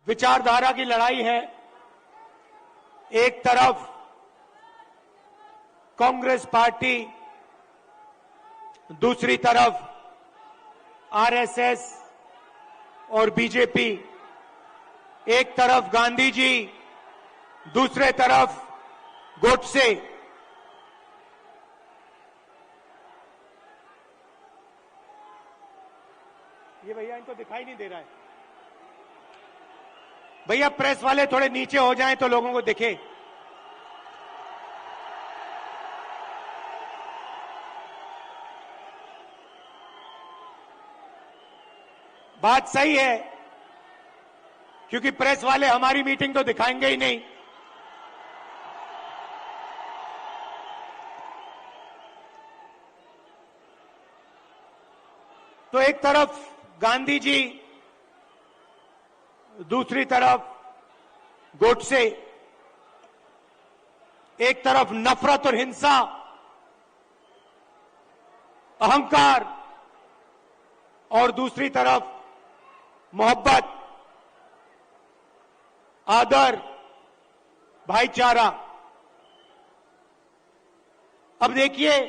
विचारधारा की लड़ाई है। एक तरफ कांग्रेस पार्टी, दूसरी तरफ आरएसएस और बीजेपी, एक तरफ गांधी जी, दूसरे तरफ गोडसे। ये भैया इनको दिखाई नहीं दे रहा है। भैया प्रेस वाले थोड़े नीचे हो जाएं तो लोगों को दिखे। बात सही है, क्योंकि प्रेस वाले हमारी मीटिंग तो दिखाएंगे ही नहीं। तो एक तरफ गांधी जी, दूसरी तरफ गोडसे, एक तरफ नफरत और हिंसा, अहंकार, और दूसरी तरफ मोहब्बत, आदर, भाईचारा। अब देखिए,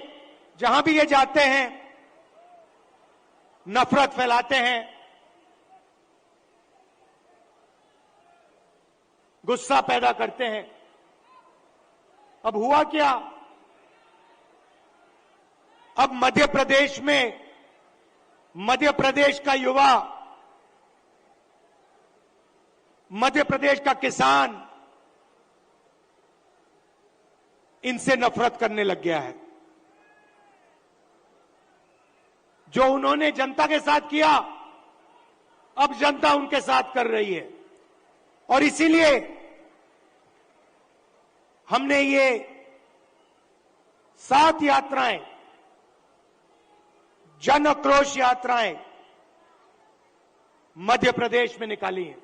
जहां भी ये जाते हैं नफरत फैलाते हैं, गुस्सा पैदा करते हैं। अब हुआ क्या? अब मध्य प्रदेश में, मध्य प्रदेश का युवा, मध्य प्रदेश का किसान इनसे नफरत करने लग गया है। जो उन्होंने जनता के साथ किया, अब जनता उनके साथ कर रही है। और इसीलिए हमने ये 7 यात्राएं, जन आक्रोश यात्राएं मध्य प्रदेश में निकाली हैं।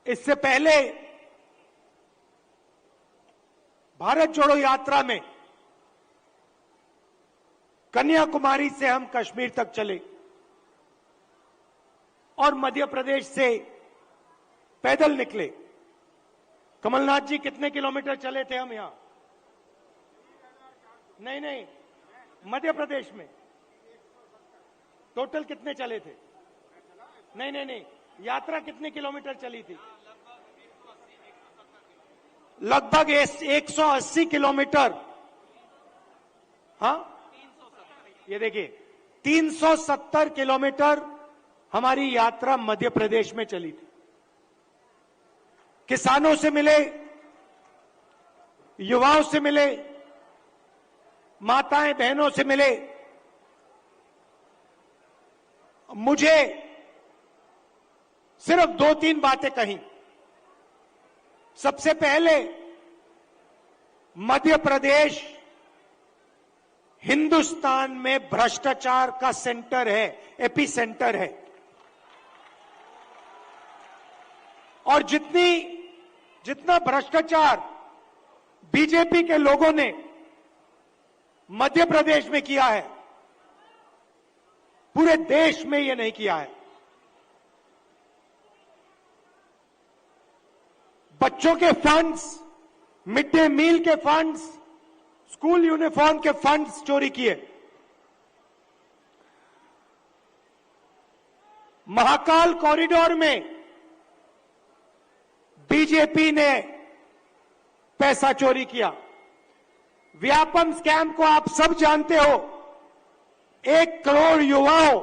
इससे पहले भारत जोड़ो यात्रा में कन्याकुमारी से हम कश्मीर तक चले और मध्य प्रदेश से पैदल निकले। कमलनाथ जी, कितने किलोमीटर चले थे हम यहां? नहीं, मध्य प्रदेश में टोटल कितने चले थे? नहीं, यात्रा कितने किलोमीटर चली थी? लगभग 180 किलोमीटर। हाँ, ये देखिए, 370 किलोमीटर हमारी यात्रा मध्य प्रदेश में चली थी। किसानों से मिले, युवाओं से मिले, माताएं बहनों से मिले। मुझे सिर्फ 2-3 बातें कही। सबसे पहले, मध्य प्रदेश हिंदुस्तान में भ्रष्टाचार का सेंटर है, एपी सेंटर है। और जितना भ्रष्टाचार बीजेपी के लोगों ने मध्य प्रदेश में किया है, पूरे देश में ये नहीं किया है। बच्चों के फंड्स, मिड डे मील के फंड्स, स्कूल यूनिफॉर्म के फंड्स चोरी किए। महाकाल कॉरिडोर में बीजेपी ने पैसा चोरी किया। व्यापम स्कैम को आप सब जानते हो। 1 करोड़ युवाओं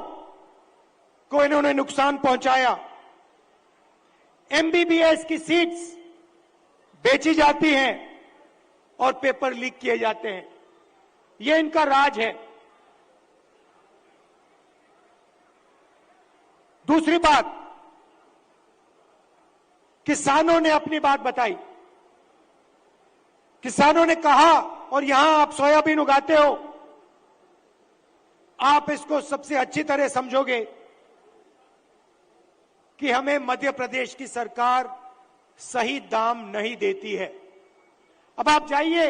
को इन्होंने नुकसान पहुंचाया। एमबीबीएस की सीट्स बेची जाती हैं और पेपर लीक किए जाते हैं। यह इनका राज है। दूसरी बात, किसानों ने अपनी बात बताई। किसानों ने कहा, और यहां आप सोयाबीन उगाते हो, आप इसको सबसे अच्छी तरह समझोगे कि हमें मध्य प्रदेश की सरकार सही दाम नहीं देती है। अब आप जाइए,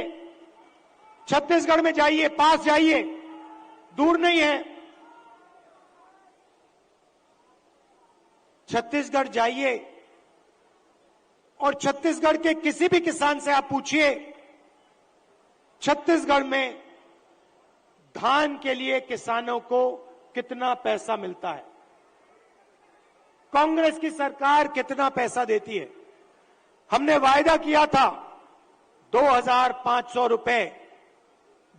छत्तीसगढ़ में जाइए, पास जाइए, दूर नहीं है। छत्तीसगढ़ जाइए और छत्तीसगढ़ के किसी भी किसान से आप पूछिए, छत्तीसगढ़ में धान के लिए किसानों को कितना पैसा मिलता है, कांग्रेस की सरकार कितना पैसा देती है। हमने वायदा किया था 2,500 रुपए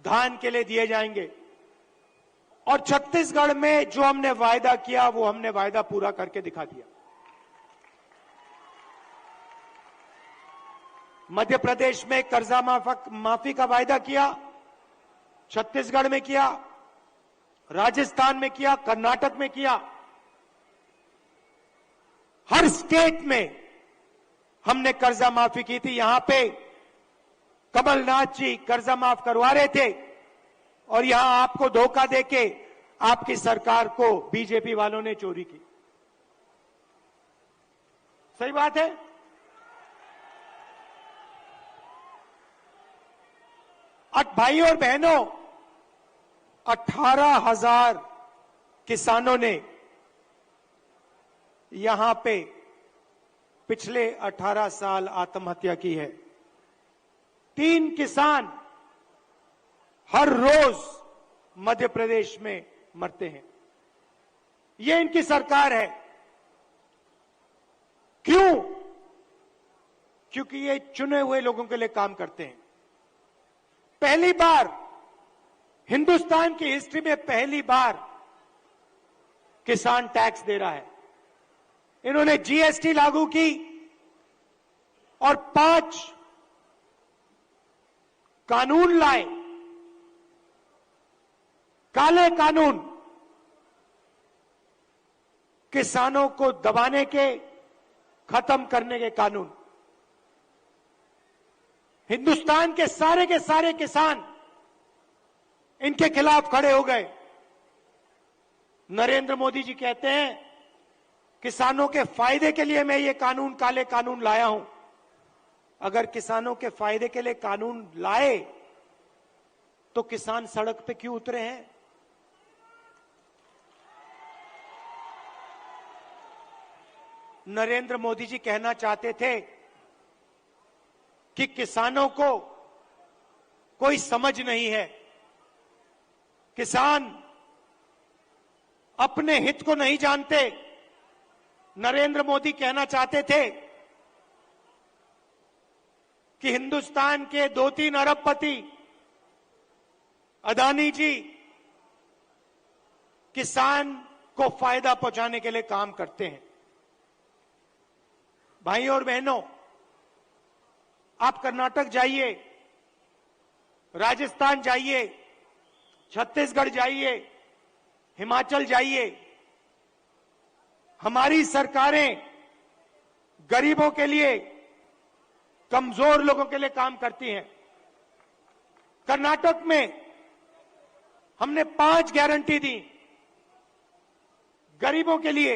धान के लिए दिए जाएंगे और छत्तीसगढ़ में जो हमने वायदा किया वो हमने वायदा पूरा करके दिखा दिया। मध्य प्रदेश में कर्जा माफी का वायदा किया, छत्तीसगढ़ में किया, राजस्थान में किया, कर्नाटक में किया। हर स्टेट में हमने कर्जा माफी की थी। यहां पे कमलनाथ जी कर्जा माफ करवा रहे थे और यहां आपको धोखा देके आपकी सरकार को बीजेपी वालों ने चोरी की। सही बात है। भाई और बहनों, 18,000 किसानों ने यहां पे पिछले 18 साल आत्महत्या की है। 3 किसान हर रोज मध्य प्रदेश में मरते हैं। ये इनकी सरकार है। क्यों? क्योंकि ये चुने हुए लोगों के लिए काम करते हैं। पहली बार हिंदुस्तान की हिस्ट्री में पहली बार किसान टैक्स दे रहा है। इन्होंने जीएसटी लागू की और 5 कानून लाए, काले कानून, किसानों को दबाने के, खत्म करने के कानून। हिंदुस्तान के सारे किसान इनके खिलाफ खड़े हो गए। नरेंद्र मोदी जी कहते हैं किसानों के फायदे के लिए मैं ये कानून, काले कानून लाया हूं। अगर किसानों के फायदे के लिए कानून लाए तो किसान सड़क पे क्यों उतरे हैं? नरेंद्र मोदी जी कहना चाहते थे कि किसानों को कोई समझ नहीं है, किसान अपने हित को नहीं जानते। नरेंद्र मोदी कहना चाहते थे कि हिंदुस्तान के 2-3 अरबपति अदानी जी किसान को फायदा पहुंचाने के लिए काम करते हैं। भाई और बहनों, आप कर्नाटक जाइए, राजस्थान जाइए, छत्तीसगढ़ जाइए, हिमाचल जाइए, हमारी सरकारें गरीबों के लिए, कमजोर लोगों के लिए काम करती हैं। कर्नाटक में हमने 5 गारंटी दी, गरीबों के लिए,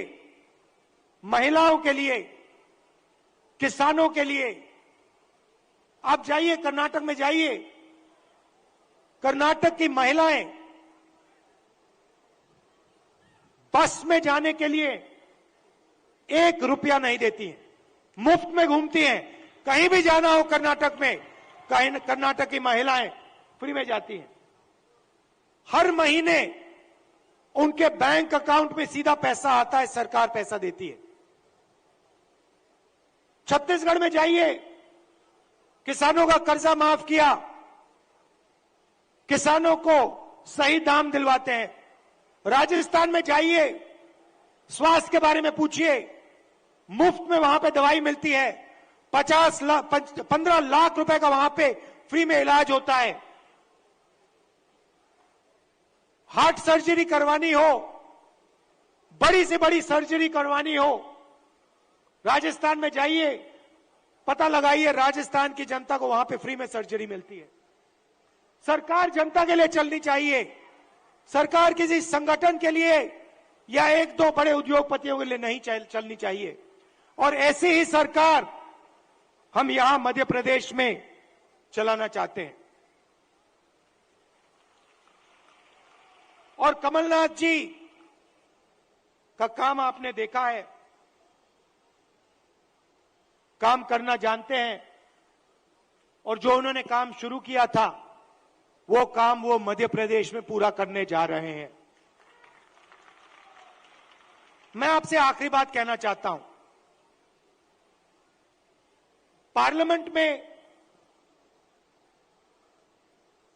महिलाओं के लिए, किसानों के लिए। आप जाइए, कर्नाटक में जाइए, कर्नाटक की महिलाएं बस में जाने के लिए 1 रुपया नहीं देती हैं, मुफ्त में घूमती हैं। कहीं भी जाना हो कर्नाटक में, कर्नाटक की महिलाएं फ्री में जाती हैं। हर महीने उनके बैंक अकाउंट में सीधा पैसा आता है, सरकार पैसा देती है। छत्तीसगढ़ में जाइए, किसानों का कर्जा माफ किया, किसानों को सही दाम दिलवाते हैं। राजस्थान में जाइए, स्वास्थ्य के बारे में पूछिए, मुफ्त में वहां पे दवाई मिलती है। 15 लाख रुपए का वहां पे फ्री में इलाज होता है। हार्ट सर्जरी करवानी हो, बड़ी से बड़ी सर्जरी करवानी हो, राजस्थान में जाइए, पता लगाइए, राजस्थान की जनता को वहां पे फ्री में सर्जरी मिलती है। सरकार जनता के लिए चलनी चाहिए। सरकार किसी संगठन के लिए या 1-2 बड़े उद्योगपतियों के लिए नहीं चलनी चाहिए। और ऐसी ही सरकार हम यहां मध्य प्रदेश में चलाना चाहते हैं। और कमलनाथ जी का काम आपने देखा है। काम करना जानते हैं और जो उन्होंने काम शुरू किया था वो काम वो मध्य प्रदेश में पूरा करने जा रहे हैं। मैं आपसे आखिरी बात कहना चाहता हूं। पार्लियामेंट में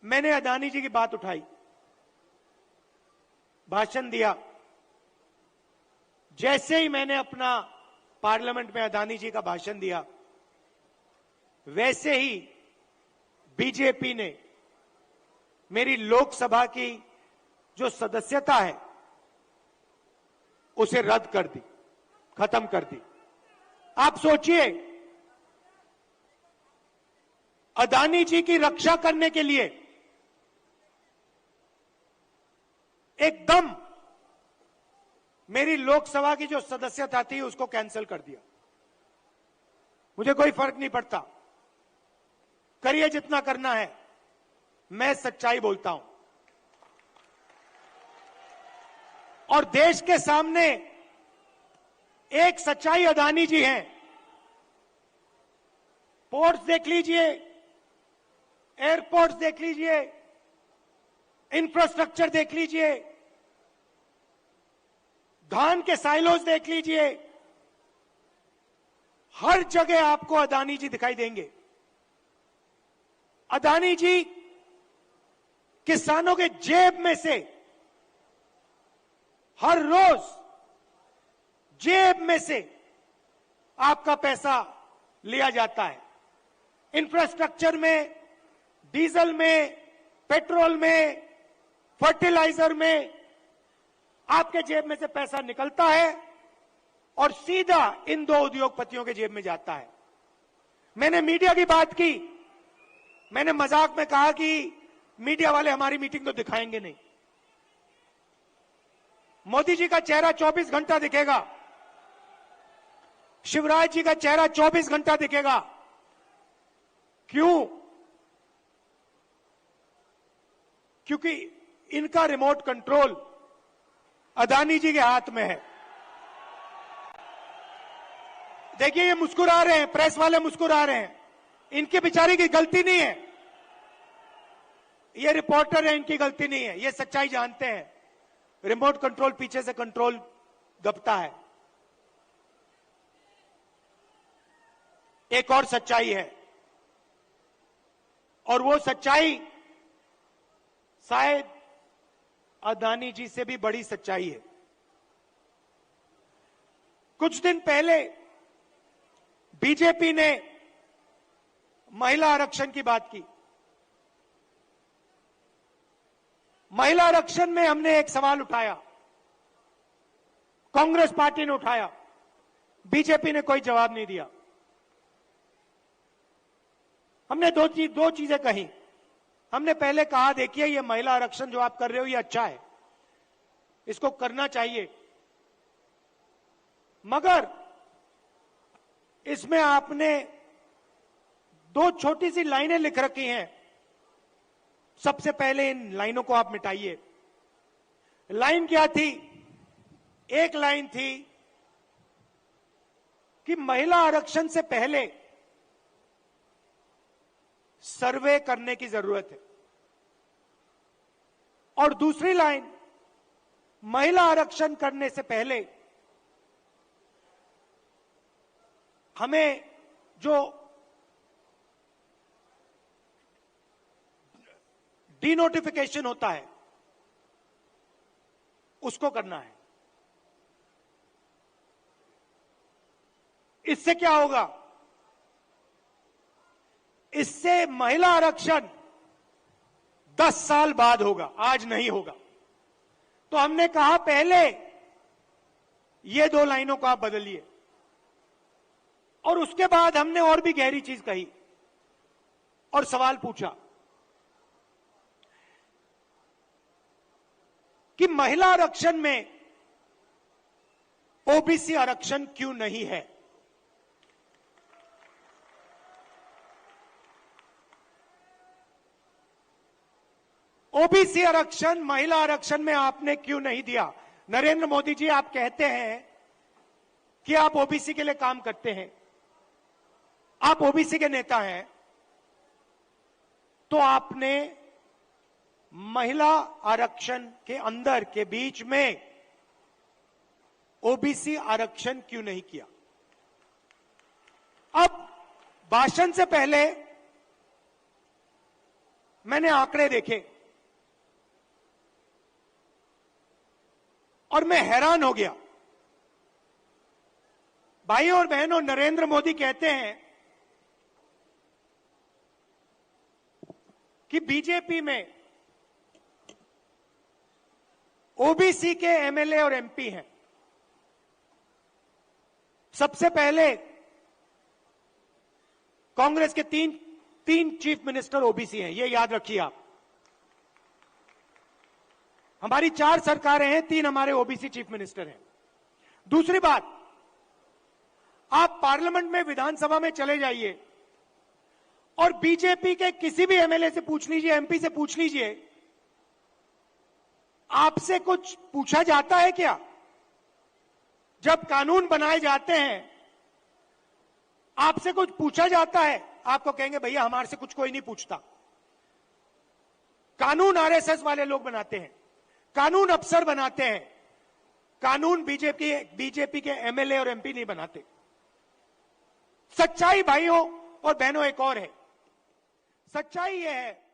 मैंने अदानी जी की बात उठाई, भाषण दिया। जैसे ही मैंने अपना पार्लियामेंट में अदानी जी का भाषण दिया, वैसे ही बीजेपी ने मेरी लोकसभा की जो सदस्यता है उसे रद्द कर दी, खत्म कर दी। आप सोचिए, अदानी जी की रक्षा करने के लिए एकदम मेरी लोकसभा की जो सदस्यता थी उसको कैंसिल कर दिया। मुझे कोई फर्क नहीं पड़ता, करिए जितना करना है, मैं सच्चाई बोलता हूं। और देश के सामने एक सच्चाई अदानी जी हैं। पोर्ट्स देख लीजिए, एयरपोर्ट्स देख लीजिए, इंफ्रास्ट्रक्चर देख लीजिए, धान के साइलोज देख लीजिए, हर जगह आपको अदानी जी दिखाई देंगे। अदानी जी किसानों के जेब में से हर रोज जेब में से आपका पैसा लिया जाता है। इंफ्रास्ट्रक्चर में, डीजल में, पेट्रोल में, फर्टिलाइजर में आपके जेब में से पैसा निकलता है और सीधा इन दो उद्योगपतियों के जेब में जाता है। मैंने मीडिया की बात की, मैंने मजाक में कहा कि मीडिया वाले हमारी मीटिंग तो दिखाएंगे नहीं। मोदी जी का चेहरा 24 घंटा दिखेगा, शिवराज जी का चेहरा 24 घंटा दिखेगा। क्यों? क्योंकि इनका रिमोट कंट्रोल अदानी जी के हाथ में है। देखिए, ये मुस्कुरा रहे हैं, प्रेस वाले मुस्कुरा रहे हैं, इनके बेचारे की गलती नहीं है, ये रिपोर्टर है, इनकी गलती नहीं है, ये सच्चाई जानते हैं। रिमोट कंट्रोल पीछे से कंट्रोल दबता है। एक और सच्चाई है, और वो सच्चाई शायद अदानी जी से भी बड़ी सच्चाई है। कुछ दिन पहले बीजेपी ने महिला आरक्षण की बात की। महिला आरक्षण में हमने एक सवाल उठाया, कांग्रेस पार्टी ने उठाया, बीजेपी ने कोई जवाब नहीं दिया। हमने दो चीजें कही। हमने पहले कहा, देखिए ये महिला आरक्षण जो आप कर रहे हो ये अच्छा है, इसको करना चाहिए, मगर इसमें आपने दो छोटी सी लाइनें लिख रखी हैं, सबसे पहले इन लाइनों को आप मिटाइए। लाइन क्या थी? एक लाइन थी कि महिला आरक्षण से पहले सर्वे करने की जरूरत है, और दूसरी लाइन, महिला आरक्षण करने से पहले हमें जो डीनोटिफिकेशन होता है उसको करना है। इससे क्या होगा? इससे महिला आरक्षण 10 साल बाद होगा, आज नहीं होगा। तो हमने कहा पहले ये दो लाइनों को आप बदलिए, और उसके बाद हमने और भी गहरी चीज कही और सवाल पूछा कि महिला आरक्षण में ओबीसी आरक्षण क्यों नहीं है? ओबीसी आरक्षण महिला आरक्षण में आपने क्यों नहीं दिया? नरेंद्र मोदी जी, आप कहते हैं कि आप ओबीसी के लिए काम करते हैं, आप ओबीसी के नेता हैं तो आपने महिला आरक्षण के अंदर के बीच में ओबीसी आरक्षण क्यों नहीं किया? अब भाषण से पहले मैंने आंकड़े देखे और मैं हैरान हो गया। भाइयों और बहनों, नरेंद्र मोदी कहते हैं कि बीजेपी में ओबीसी के एमएलए और एमपी हैं। सबसे पहले कांग्रेस के तीन चीफ मिनिस्टर ओबीसी हैं, ये याद रखिए आप। हमारी 4 सरकारें हैं, 3 हमारे ओबीसी चीफ मिनिस्टर हैं। दूसरी बात, आप पार्लियामेंट में, विधानसभा में चले जाइए और बीजेपी के किसी भी एमएलए से पूछ लीजिए, एमपी से पूछ लीजिए, आपसे कुछ पूछा जाता है क्या? जब कानून बनाए जाते हैं आपसे कुछ पूछा जाता है? आपको कहेंगे भैया हमारे से कुछ कोई नहीं पूछता। कानून आरएसएस वाले लोग बनाते हैं, कानून अफसर बनाते हैं, कानून बीजेपी के एमएलए और एमपी नहीं बनाते। सच्चाई भाइयों और बहनों एक और है। सच्चाई यह है